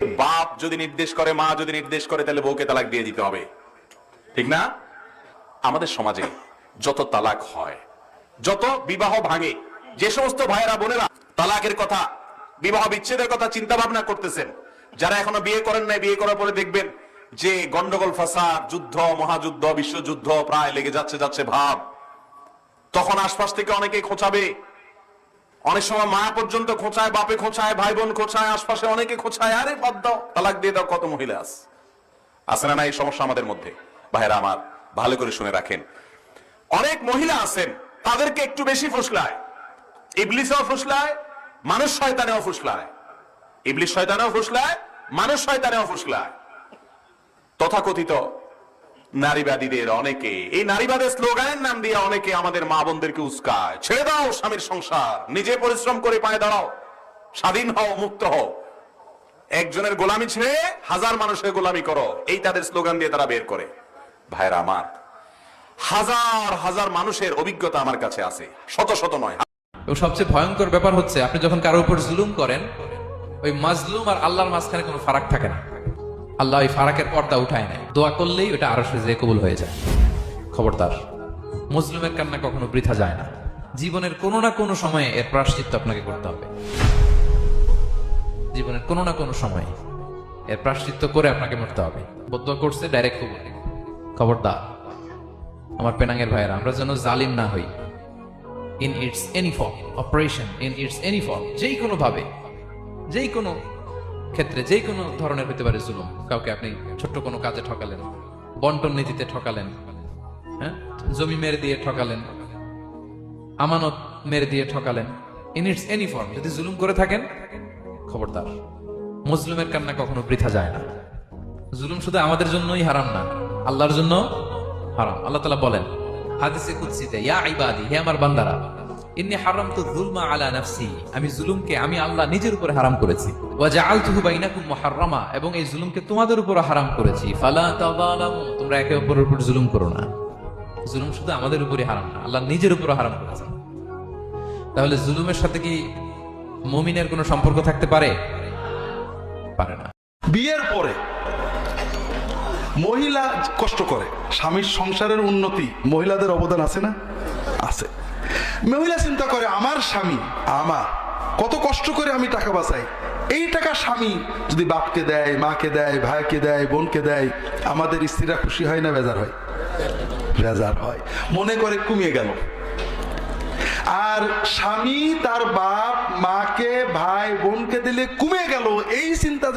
বাপ যদি নির্দেশ করে, মা যদি নির্দেশ করে, তাহলে বউকে তালাক দিয়ে দিতে হবে, ঠিক না? আমাদের সমাজে যত তালাক হয়, যত বিবাহ ভাঙে, যে সমস্ত ভাইয়েরা বোনেরা তালাকের কথা, বিবাহ বিচ্ছেদের কথা চিন্তা ভাবনা করতেছেন, যারা এখনো বিয়ে করেন নাই, বিয়ে করার পরে দেখবেন যে গন্ডগোল, ফাসাদ, যুদ্ধ, মহাযুদ্ধ, বিশ্বযুদ্ধ প্রায় লেগে যাচ্ছে ভাব, তখন আশপাশ থেকে অনেকে খোঁচাবে, অনেক সময় মা পর্যন্ত খোঁচায়, বাপে খোঁচায়, ভাই বোন খোঁচায়, আশপাশে অনেকে খোঁচায়, আরে বাদ দাও, তালাক দিয়ে দাও। কত মহিলা আছে না এই সমস্যা আমাদের মধ্যে? ভাইরা আমার, ভালো করে শুনে রাখেন, অনেক মহিলা আছেন, তাদেরকে একটু বেশি ফুসলায়, ইবলিসও ফুসলায়, মানুষ শয়তানেও ফুসলায়, ইবলিস শয়তানেও ফুসলায়, মানুষ শয়তানেও ফুসলায়। তথাকথিত নারীবাদীদের অনেকে এই নারীবাদের স্লোগানের নাম দিয়ে অনেকে আমাদের মা বোনদেরকে উস্কায়, ছেড়ে দাও স্বামীর সংসার, নিজে পরিশ্রম করে পায়ে দাঁড়াও, স্বাধীন হও, মুক্ত হও, একজনের গোলামি ছেড়ে হাজার মানুষের গোলামি করো, এই তাদের স্লোগান দিয়ে তারা বের করে। ভাইরা আমার, হাজার হাজার মানুষের অভিজ্ঞতা আমার কাছে আছে, শত শত নয়। এবং সবচেয়ে ভয়ঙ্কর ব্যাপার হচ্ছে, আপনি যখন কারোর উপর জুলুম করেন, ওই মাজলুম আর আল্লাহর মাঝখানে কোনো ফারাক থাকে না। আল্লাহ ওই ফারাকের পর্দা উঠায় নেয়, দোয়া করলেই ওটা আরো সহজে কবুল হয়ে যায়। খবরদার, মুসলিমের কান্না কখনো বৃথা যায় না। জীবনের কোনো না কোনো সময়ে এর প্রায়শ্চিত্ত আপনাকে করতে হবে। জীবনের কোনো না কোনো সময়ে এর প্রায়শ্চিত্ত করে আপনাকে মরতে হবে। বদদোয়া করছে, ডাইরেক্ট কবুল। খবরদার আমার পেনাঙ্গের ভাইয়েরা, আমরা যেন জালিম না হই। In it's any form, operation in it's any form, যেই কোনো ভাবে, যেই কোনো ক্ষেত্রে, যেই কোনো ধরনের হতে পারে জুলুম। কাউকে আপনি ছোট্ট কোনো কাজে ঠকালেন, বন্টন নীতিতে ঠকালেন, হ্যাঁ, জমি মেরে দিয়ে ঠকালেন, আমানত মেরে দিয়ে ঠকালেন, ইন ইটস এনি ফর্ম যদি জুলুম করে থাকেন, খবরদার, মুসলিমের কান্না কখনো বৃথা যায় না। জুলুম শুধু আমাদের জন্যই হারাম না, আল্লাহর জন্য হারাম। আল্লাহ তাআলা বলেন হাদিসে কুদসিতে, ইয়া ইবাদি, হে আমার বান্দারা, ইন্নী হারামতু যুলমা আলা নাফসি, আমি জুলুমকে আমি আল্লাহ নিজের উপরে হারাম করেছি। ওয়া জাআলতুহু বাইনাকুম মুহাররামা, এবং এই জুলুমকে তোমাদের উপরে হারাম করেছি। ফালা তাযালামু, তোমরা একে অপরের উপর জুলুম করো না। জুলুম শুধু আমাদের উপরে হারাম না, আল্লাহ নিজের উপরে হারাম করেছেন। তাহলে জুলুমের সাথে কি মুমিনের কোনো সম্পর্ক থাকতে পারে? পারে না। বিয়ের পরে মহিলা কষ্ট করে, স্বামীর সংসারের উন্নতি মহিলাদের অবদান আছে না? আছে। মহিলা চিন্তা করে, আমার স্বামী আমার কত কষ্ট করে আমি টাকা বাঁচাই, এই টাকা স্বামী যদি বাপকে দেয়, মাকে দেয়, ভাইকে দেয়, বোনকে দেয়, আমাদের স্ত্রীরা খুশি হয় না বেজার হয়? বেজার হয়, মনে করে কমিয়ে গেল। আর স্বামী তার বাপ মাকে ভাই বোনকে দিলে কমে গেল, এই চিন্তা